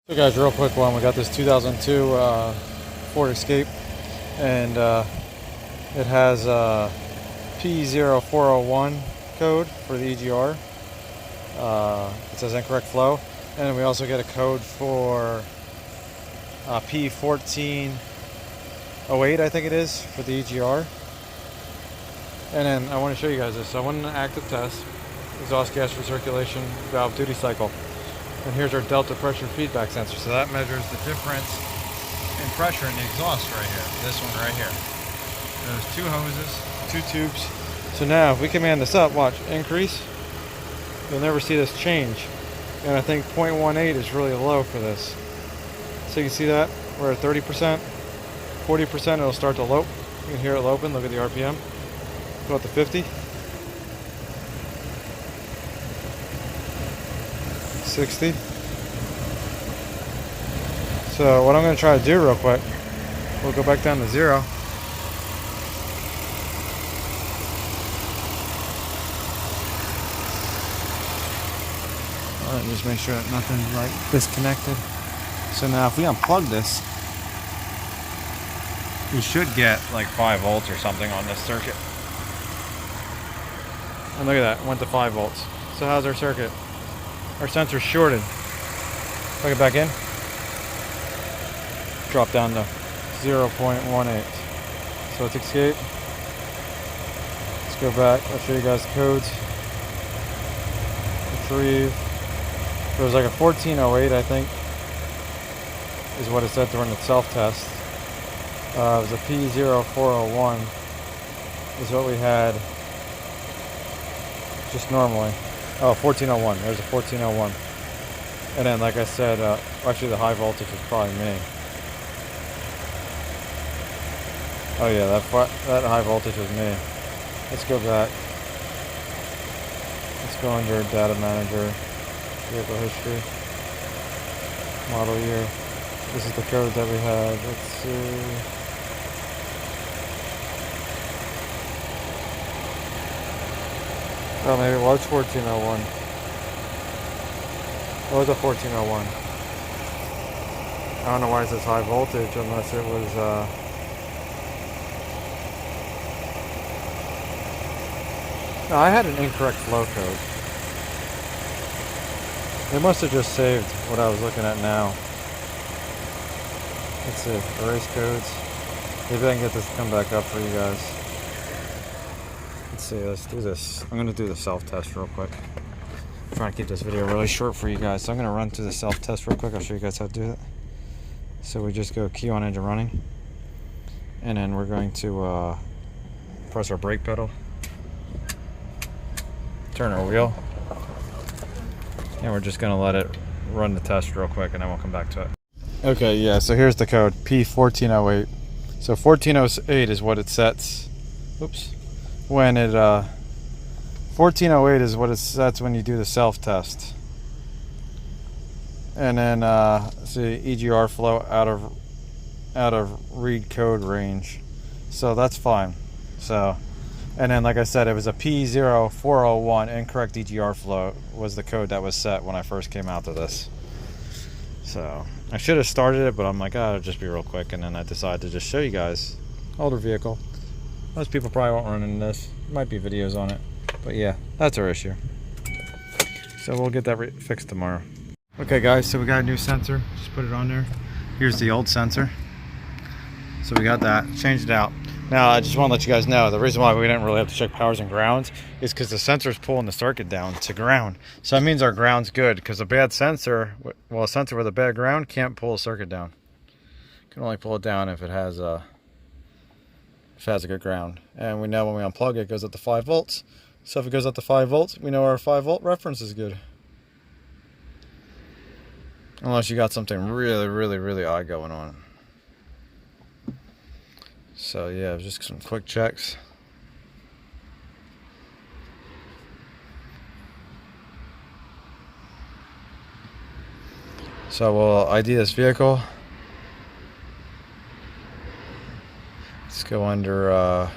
So guys, real quick one, we got this 2002 Ford Escape, and it has P0401 code for the EGR. It says incorrect flow, and we also get a code for P1408, I think it is, for the EGR. And then I want to show you guys this. So I went in an active test, exhaust gas recirculation valve duty cycle. And here's our delta pressure feedback sensor. So that measures the difference in pressure in the exhaust right here. This one right here. There's two hoses, two tubes. So now if we command this up, watch, increase, you'll never see this change. And I think 0.18 is really low for this. So you can see that, we're at 30%, 40% it'll start to lope. You can hear it loping, look at the RPM. Go up to 50. 60. So what I'm going to try to do real quick, we'll go back down to 0. Alright, just make sure that nothing's like disconnected. So now if we unplug this, we should get like 5 volts or something on this circuit. And look at that, it went to 5 volts. So how's our circuit? Our sensor's shorted. Plug it back in. Drop down to 0.18. So let's escape. Let's go back. I'll show you guys the codes. Retrieve. There was like a 1408, I think, is what it said during the self-test. It was a P0401 is what we had just normally. Oh, 1401. There's a 1401. And then, like I said, actually the high voltage is probably me. Oh yeah, that high voltage was me. Let's go back. Let's go under Data Manager, Vehicle History, Model Year. This is the code that we had. Let's see. Oh, maybe it was 1401. It was a 1401. I don't know why it says high voltage unless it was no, I had an incorrect flow code. They must have just saved what I was looking at now. Let's see, erase codes. Maybe I can get this to come back up for you guys. Let's see, let's do this. I'm going to do the self-test real quick. I'm trying to keep this video really short for you guys. So I'm going to run through the self-test real quick. I'll show you guys how to do that. So we just go key on engine running. And then we're going to press our brake pedal. Turn our wheel. And we're just going to let it run the test real quick and then we'll come back to it. Okay, yeah, so here's the code, P1408. So 1408 is what it sets. Oops. When it 1408 is what it sets when you do the self-test. And then see EGR flow out of read code range. So that's fine. So and then like I said, it was a P0401 incorrect EGR flow was the code that was set when I first came out to this. So I should have started it, but I'm like, it'll just be real quick, and then I decided to just show you guys. Older vehicle. Most people probably won't run into this. Might be videos on it. But yeah, that's our issue. So we'll get that fixed tomorrow. Okay guys, so we got a new sensor. Just put it on there. Here's the old sensor. So we got that. Changed it out. Now I just want to let you guys know the reason why we didn't really have to check powers and grounds is because the sensor's pulling the circuit down to ground. So that means our ground's good, because a bad sensor, well, a sensor with a bad ground can't pull a circuit down. It can only pull it down if it has a good ground. And we know when we unplug it, it goes up to 5 volts. So if it goes up to 5 volts, we know our 5 volt reference is good. Unless you got something really, really, really odd going on. So yeah, just some quick checks. So we'll ID this vehicle. Let's go under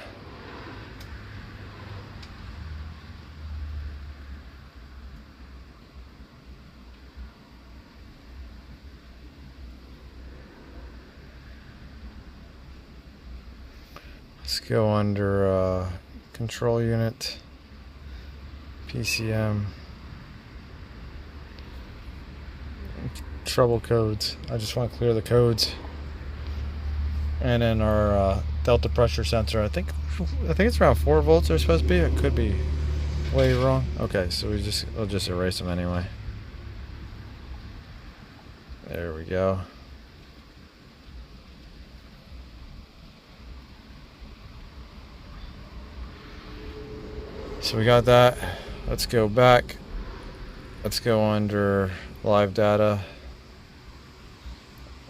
go under control unit, PCM, trouble codes. I just want to clear the codes. And then our delta pressure sensor, I think it's around 4 volts they're supposed to be. It could be way wrong. Okay, so we'll just erase them anyway. There we go. So we got that. Let's go back. Let's go under live data.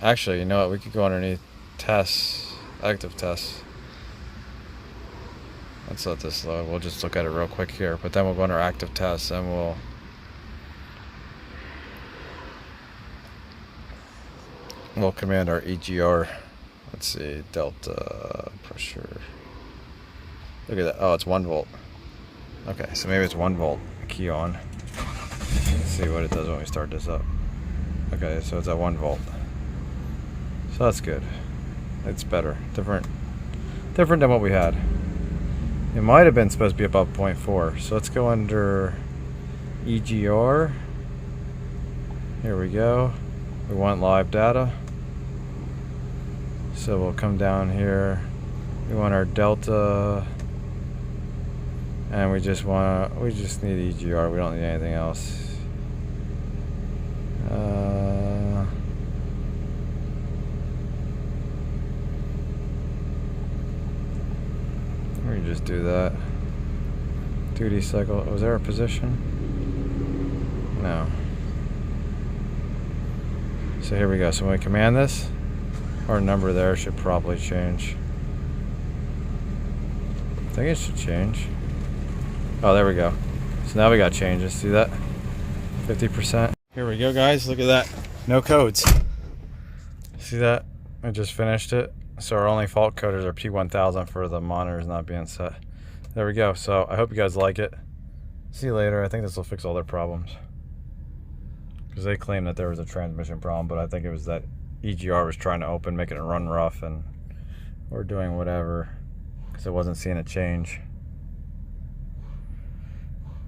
Actually, you know what? We could go underneath tests, active tests. Let's let this load. We'll just look at it real quick here, but then we'll go under active tests and we'll command our EGR. Let's see, delta pressure. Look at that. Oh, it's 1 volt. Okay, so maybe it's 1 volt. Key on. Let's see what it does when we start this up. Okay, so it's at 1 volt. So that's good. It's better. Different than what we had. It might have been supposed to be above 0.4. So let's go under EGR. Here we go. We want live data. So we'll come down here. We want our delta. And we just need EGR. We don't need anything else. We just do that. Duty cycle. Was there a position? No. So here we go. So when we command this, our number there should probably change. I think it should change. Oh, there we go. So now we got changes. See that? 50%. Here we go, guys. Look at that. No codes. See that? I just finished it. So our only fault coders are P1000 for the monitors not being set. There we go. So I hope you guys like it. See you later. I think this will fix all their problems. Because they claim that there was a transmission problem, but I think it was that EGR was trying to open, making it run rough, and we're doing whatever because it wasn't seeing a change.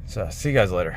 So see you guys later.